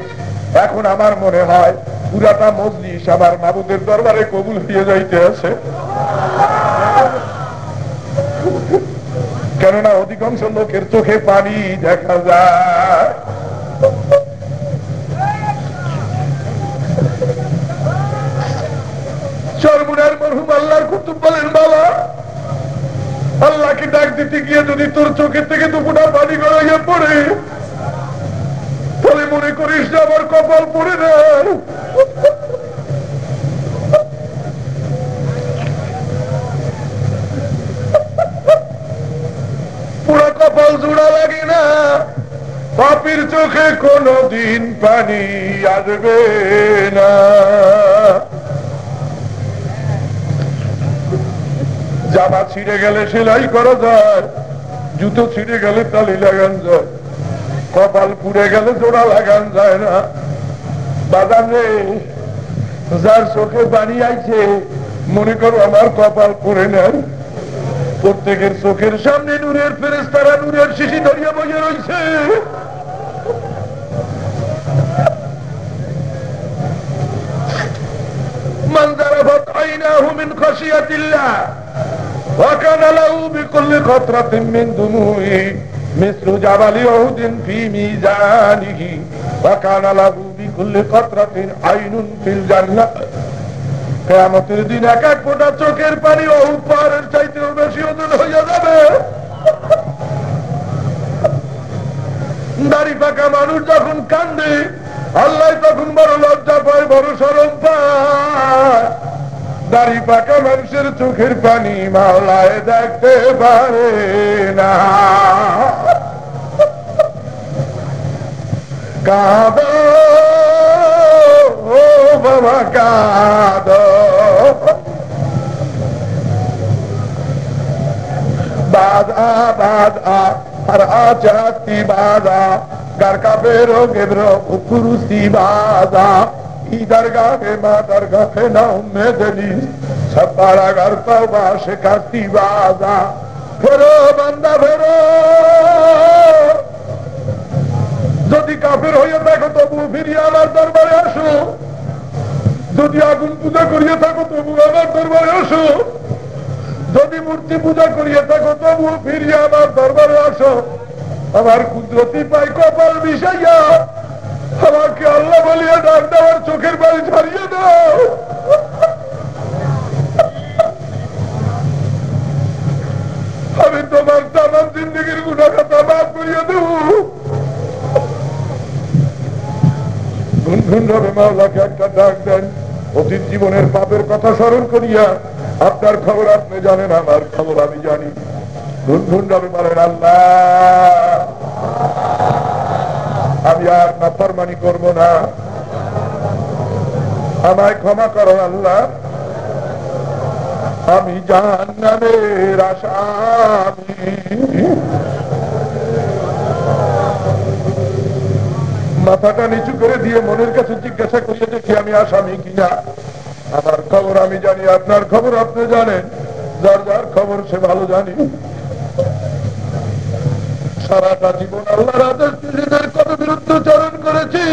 এখন আমার মনে হয় পুরাটা মজলিস আমার মাবুদের দরবারে কবুল হয়ে যাইতে আছে। কেননা অধিকাংশ লোকের চোখে পানি দেখা যায়। চরমুনার মরহুম আল্লাহর কুতুব বলেন, বাবা, আল্লাহকে ডাক দিতে গিয়ে যদি তোর চোখের থেকে দুপুটা পানি গড়াইয়া পড়ে, তাহলে মনে করিস না আমার কপাল পড়ে না। পুরো কপাল জোড়া লাগে না। পাপীর চোখে কোনদিন পানি আসবে না। জামা ছিঁড়ে গেলে সেলাই করা যায়, জুতো ছিঁড়ে গেলে তালি লাগান যায়, কপাল পুড়ে গেলে জোড়া লাগান যায় না। বাজার রে, যার চোখে পানি আইছে, মনে করো আমার কপাল পুড়ে নেন। প্রত্যেকের চোখের সামনে নূরের ফেরেশতারা নূরের শিশি ধরিয়া বসে রয়েছে। মান যারাফাত আইনাহু মিন খাশিয়াতিল্লাহ ওয়া কানা লাহু বিকুল্লি খাতরাতিন মিন দুমুহি মিসলু জাবালি উহুদিন ফি মিজানিহি ওয়া কানা লাহু বিকুল্লি খাতরাতিন আইনুন ফিল জান্নাহ। কিয়ামতের দিন এক এক ফোঁটা চোখের পানি উহুদ পাহাড়ের চাইতেও বেশি ওজন হইয়া যাবে। দাড়ি পাকা মানুষ যখন কান্দে, আল্লাহ তখন বড় লজ্জা পায়, বড় শরম পায়। দাড়ি পাকা মানুষের চোখের পানি মাওলায় দেখতে পারে না। কাঁদো ও বাবা কাঁদো, বাদা বাদা আর আচাতি বাদা घर का बेरो गेबरो कुरुसी बाजा इधर गाहे मादर गाहे ना उम्मे दली सब बड़ा घर का बाश करती बाजा फेरो बंदा फेरो যদি কাফের হয়ে থাকো তবু ফিরিয়ে আমার দরবারে আসো, যদি আগুন পূজা করিয়ে থাকো তবু আমার দরবারে আসো, যদি মূর্তি পূজা করিয়ে থাকো তবু ফিরিয়ে আমার দরবারে আসো। আমার কুদরতি পাই কপাল বিষাইয়া আমাকে আল্লাহ বলিয়া ডাক দেওয়ার চোখের বাড়ি ছাড়িয়ে দাও। আমি তোমার তামাম জিন্দগির গুনাহ খাতা মাফ করিয়া দেব। গুনগুন ভাবে মাওলাকে একটা ডাক দেন, অতীত জীবনের পাপের কথা স্মরণ করিয়া আপনার খবর আপনি জানেন, আমার খবর আমি জানি। গুনগুন ভাবে বলেন, আল্লাহ আমি আর নাফরমানি করব না, আমায় ক্ষমা করো আল্লাহ, আমি জাহান্নামের আসামি। মাথাটা নিচু করে দিয়ে মনের কাছে জিজ্ঞাসা করিয়ে দেখি আমি আসামি কিনা। আমার খবর আমি জানি, আপনার খবর আপনি জানেন, যার যার খবর সে ভালো জানি। সারাটা জীবন আল্লাহর আদেশ নিষেধের কত বিরুদ্ধাচরণ করেছি,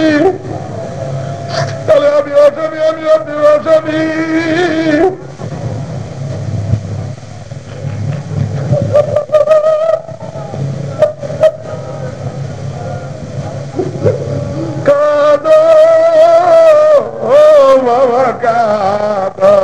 তাহলে আমি আসামি, আমি আপনি আসামি। কাঁদো ও বাবা কাঁদো,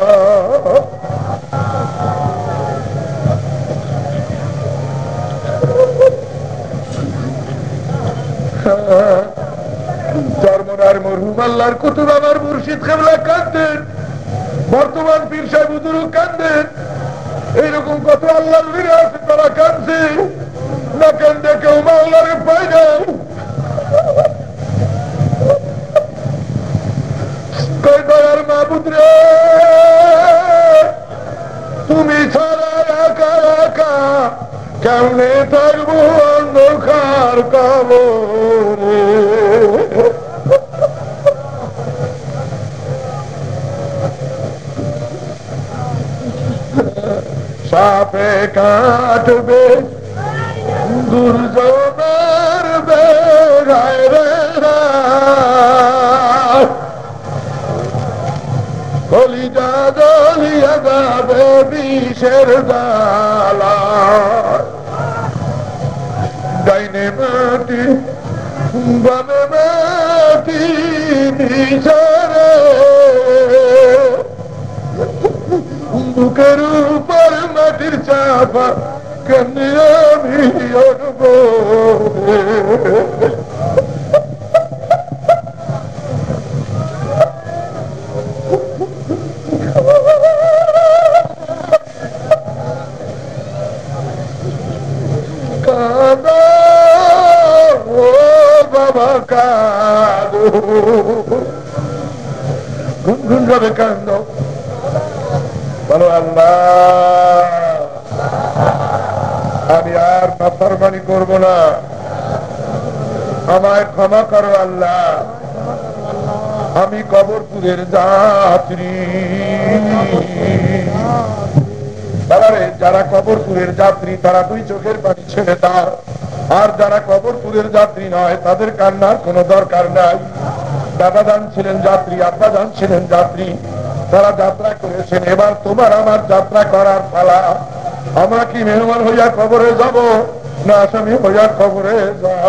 চরমনার মরহুম আল্লাহর কুতুব আমার মুর্শিদ কেবলা কাঁদতেন, বর্তমান পীর সাহেব হুজুরও কাঁদেন, এইরকম কত আল্লাহর বীর আছে তারা কাঁদছে, না কান্দে কেউ মাওলারে পায় না। কই দয়ার মাহবুব রে, তুমি ছাড়া একা একা কেমনে থাকবো অন্ধকার কবরে। সাপে কাটবে দুর্যোগের বেড়ায় রে, কলিজা জ্বলিয়া যাবে বিষের জ্বালা, ডাইনে মাটি বামে মাটি নিসারে, বুকের উপর মাটির চাপা কেমনি আমি অনবো। কাঁদো ও বাবা কাঁদো, গুনগুন ভাবে কাঁদো, বলো আল্লাহ আমি আর নাফরমানি করবো না, আমায় ক্ষমা করো আল্লাহ, আমি কবরপুরের যাত্রী। বাবারে, যারা কবরপুরের যাত্রী তারা দুই চোখের পানি ছেড়ে দাও, আর যারা কবরপুরের যাত্রী নয় তাদের কান্নার কোনো দরকার নাই। দাদা যান ছিলেন যাত্রী, আব্বা যান ছিলেন যাত্রী, তারা যাত্রা করেছেন, এবার তোমার আমার যাত্রা করার পালা। আমরা কি মেহমান হইয়া কবরে যাব না আসামি হইয়া কবরে যাব?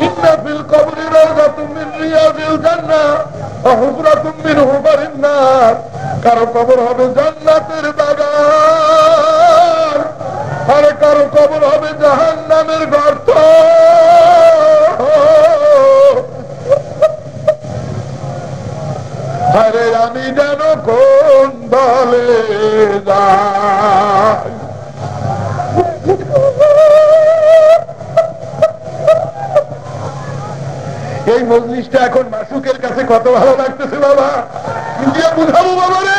ইন্না ফিল কবরি রাওযাতুম মিন রিয়াদিল জান্নাহ ওয়া হুফরাতুম মিন হুফারিন নার। কারো কবর হবে জান্নাতের বাগান, আর কারো কবর হবে জাহান্নামের গর্ত। আরে আমি যেন কোন দলে যাই। এই মজলিসটা এখন মাসুকের কাছে কত ভালো লাগতেছে বাবা, ইন্ডিয়া বুঝাবো বাবা রে।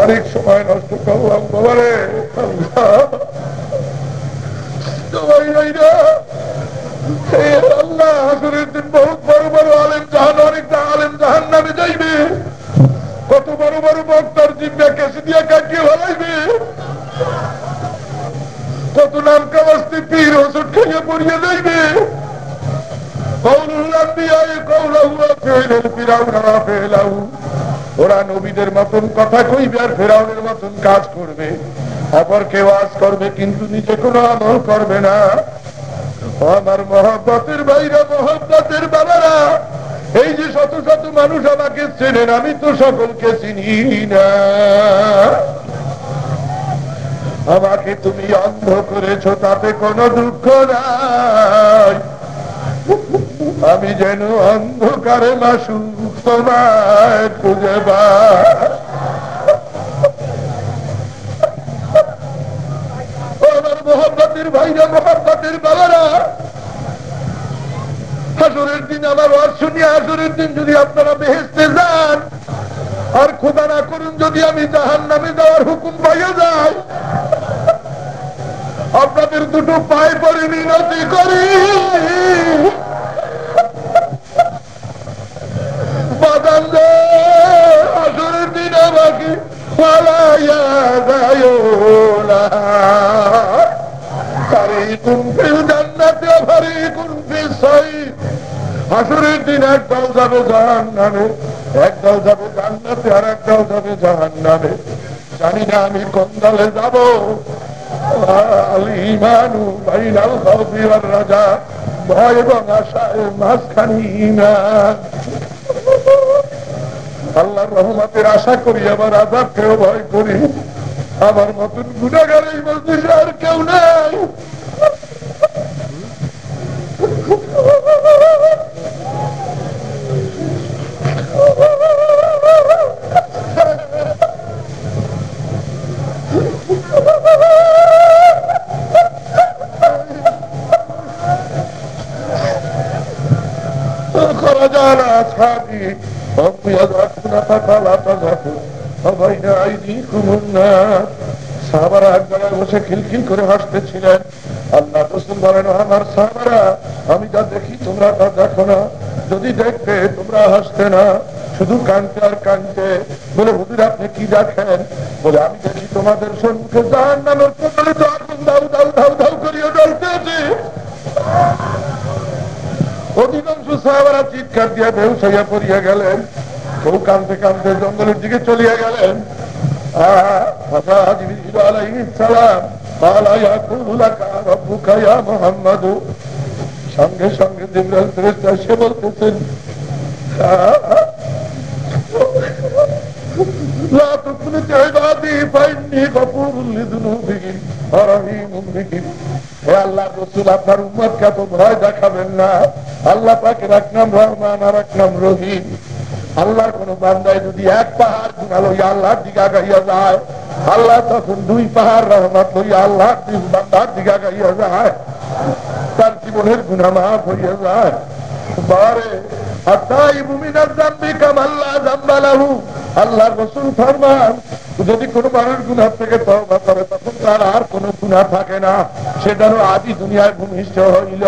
অনেক সময় নষ্ট করলাম বাবা রে, আল্লাহ হাসরের দিন বহুত বড় বড় আলেম জাহান, অনেকটা আলেম জাহান নামে যাইবে, কত বড় বড় বক্তার জিম্মা কেসে দিয়ে কাটিয়ে ফেলাইবে, কত নাম কাবাস্তি পীর ওষুধ খাইয়ে পড়িয়ে যাইবে। ওরা নবীদের মতন কথা কইবে আর ফেরাউনের মতন কাজ করবে, অপরকে ওয়াজ করবে কিন্তু নিজে কোনো আমল করবে না। আমার মহব্বতের ভাইরা, মহব্বতের বাবারা, এই যে শত শত মানুষ আমাকে চেনেন, আমি তো সকলকে চিনি না। আমাকে তুমি অন্ধ করেছো, তাতে কোনো দুঃখ নাই। আমি যেন অন্ধকারে মাসুক তোমায় খুঁজে পাই। আমার মোহাম্মতের ভাইরা, মোহাম্মতের বাবারা, হাসরের দিন আমার ওয়াজ শুনিয়া হাসরের দিন যদি আপনারা বেহেশতে যান, আর খোদা না করুন যদি আমি জাহান্নামে যাওয়ার হুকুম পাইয়া যাই, আপনাদের দুটো পায়ে পড়ে মিনতি করি, বাদান হাসরের দিন আমাকে পালাইয়া যায় না। ফারিকুন ফিল জান্নাতি ওয়া ফারিকুন ফিস সাইর। হাসরের দিন একদল যাবে জাহান্নামে, একদল যাবে জান্নাতে, আর একদল যাবে জাহান্নামে। জানি না আমি কোন দলে যাব। আল ঈমানু বাইনাল খাউফি ওয়ার রাজা, ভয় এবং আশার মাঝখানে ঈমান। আল্লাহর রহমতের আশা করি, আবার আযাবকেও ভয় করি। আমার মতন গুনাহগার এই মজলিসে আর কেউ নাই। خرج على أصحابه هم يضحكون فلا تضحكوا وبين أيديكم النار। সাহাবারা এক জায়গায় বসে খিলখিল করে হাসতেছিলেন। আল্লাহ রাসূল বলেন, আমার সাহাবারা, আমি যা দেখি তোমরা তা দেখো না। যদি দেখতে তোমরা হাসতে না, শুধু কাঁদতে আর কাঁদতে। বলে, হুজুর আপনি কি দেখেন? বলে, আমি দেখি তোমাদের সম্মুখে জাহান্নামের প্রজ্বলিত আগুন দাউ দাউ দাউ দাউ করিয়া জ্বলতেছে। অধিকাংশ সাহাবারা চিৎকার দিয়ে বেহুশ হইয়া পড়িয়া গেলেন। কেউ কাঁদতে কাঁদতে জঙ্গলের দিকে চলিয়া গেলেন। জিবরিল আলাইহিস সালাম ক্বালা ইয়াকুলু লাকা রাব্বুকা ইয়া মুহাম্মদ। সঙ্গে সঙ্গে জিবরাইল ফেরেশতা এসে বলতেছেন, লা তুকনিত ইবাদি ফাইন্নী গফুরুল লিযুনুবিহিম ওয়া রাহিমুম বিহিম। হে আল্লাহর রাসূল, আপনার উম্মতকে এত ভয় দেখাবেন না। আল্লাহ পাকের এক নাম রহমান আর এক নাম রহিম। আল্লাহর কোন বান্দায় যদি এক পাহাড় গুনাহ লইয়া আল্লাহর দিকে আগাইয়া যায়, আল্লাহ তখন দুই পাহাড় রহমত লইয়া আল্লাহর বান্দার দিকে আগাইয়া যায়, তার জীবনের গুনাহ মাফ হইয়া যায়। বারে আতাইবু মিনাজ যামবি কামান লা যামবা লাহু। আল্লাহর রাসূল ফরমান, যদি কোনো মানুষ গুনাহ থেকে তওবা করে তখন তার আর কোনো গুনাহ থাকে না, সেটারও আদি দুনিয়ায় ভূমিষ্ঠ হইল।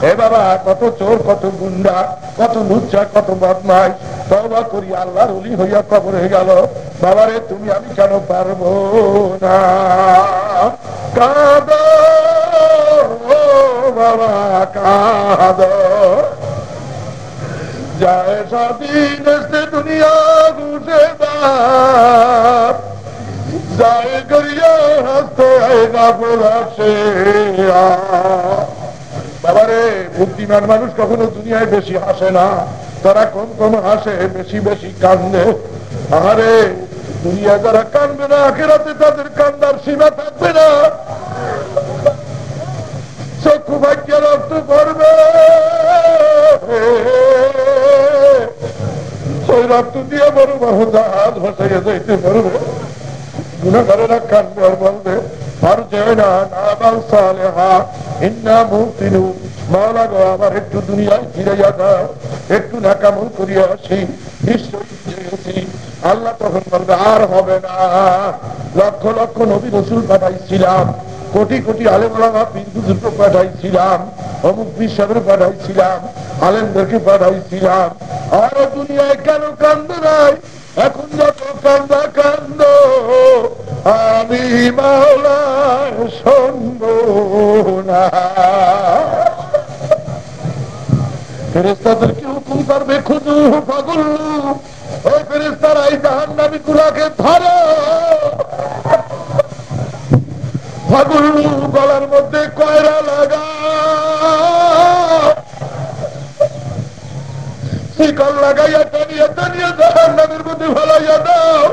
এ বাবা, কত চোর, কত গুন্ডা, কত লুচ্চা, কত বদমাশ তওবা করি আল্লাহর ওলি হইয়া কবরে গেল। বাবারে, তুমি আমি কেন পারবো না? কাঁদো বাবা কাঁদো, যায় সাদিন এসে দুনিয়া ঘুষে বাপ, যায় করিয়া হাসতে আয়গা পড়াছে। বাবারে, বুদ্ধিমান মানুষ কখনো দুনিয়ায় বেশি হাসে না, তারা কম কম হাসে, বেশি বেশি কান্দে। আরে দুনিয়া যারা কান্দবে না, আখিরাতে তাদের কান্দার সীমা থাকবে না। চক্ষু ভাগ্যে রক্ত পড়বে, ওই রক্ত দিয়ে বড় বহু জাহাজ ভাসাইয়া যাইতে পারবে। গুনাহগারেরা কান্দবে আর বলবে, আর যেও না নামাল সালেহা ইন্না মুকিনুন। মাওলা গো, আমার একটু দুনিয়ায় ফিরাইয়া দাও, একটু নেকামল করিয়া আসি, নিশ্চয়ই ফিরেছি। আল্লাহ তখন বলবে, আর হবে না। লক্ষ লক্ষ নবী রাসূল পাঠাইছিলাম, কোটি কোটি আলেম ওলামা পীর বুজুর্গ পাঠাইছিলাম, অমুক পীর সাহেব পাঠাইছিলাম, আলেমদেরকে পাঠাইছিলাম, আর দুনিয়ায় কেন কান্দ নাই? এখন যত কান্দা কান্দ, আমি মাওলা শুনবো না। ফেরেশতাদেরকে হুকুম করবে, খুদু ফাগুল্লু। ওই ফেরেশতারা এই জাহান্নামী গুলাকে ধরো, ফাগুল্লু গলার মধ্যে কয়রা লাগা। শিকল লাগাইয়া টানিয়া টানিয়া জাহান্নামের মধ্যে ফেলাইয়া দাও।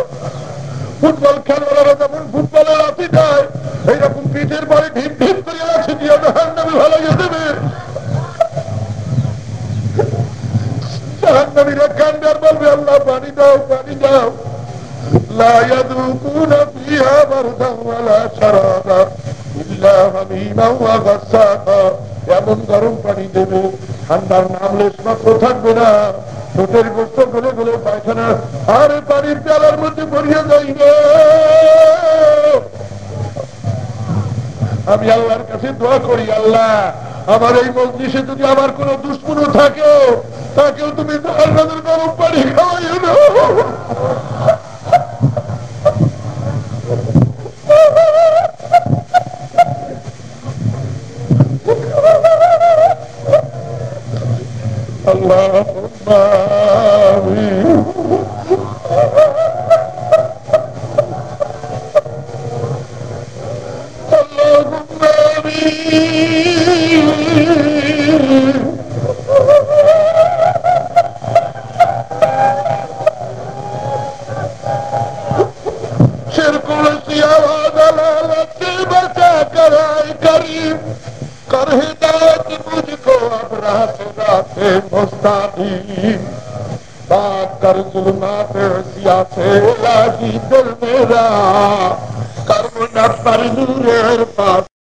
ফুটবল খেলোয়াড়রা যেমন ফুটবলে লাথি দেয়, এইরকম পিঠের পরে ঢিপ ঢিপ করে লাথি দিয়ে জাহান্নামে ফেলাইয়া দেবে। জাহান্নামীরা কান্দার বলবে, আল্লাহ পানি দাও, পানি দাও। লা ইয়াযুকুনা ফিহা বারদান ওয়ালা শারাবা ইল্লা হামীমান ওয়া গাসসাকা। এমন গরম পানি দেবে, ঠান্ডার নাম লেশ মাত্র থাকবে না। ঠোঁটের গোস্ত গলে গলে পায়খানা আর পানির পেয়ালার মধ্যে পড়িয়ে যাইবে। আমি আল্লাহর কাছে দোয়া করি, আল্লাহ আমার এই মজলিসে যদি আমার কোন দুশ্মন থাকে, তাকেও তুমি জাহান্নামের গরম পানি খাওয়াইও না। আল্লাহুম্মা আমিন। আল্লাহুম্মা আমিন। शिरकुल सियावा दलालत बचा कराए करीम कर हिदायत मुझको अब रास्ते मुस्ताकीम। बात कर जुल्मात सिया से लागी दिल मेरा कर मुनव्वर नूर पास।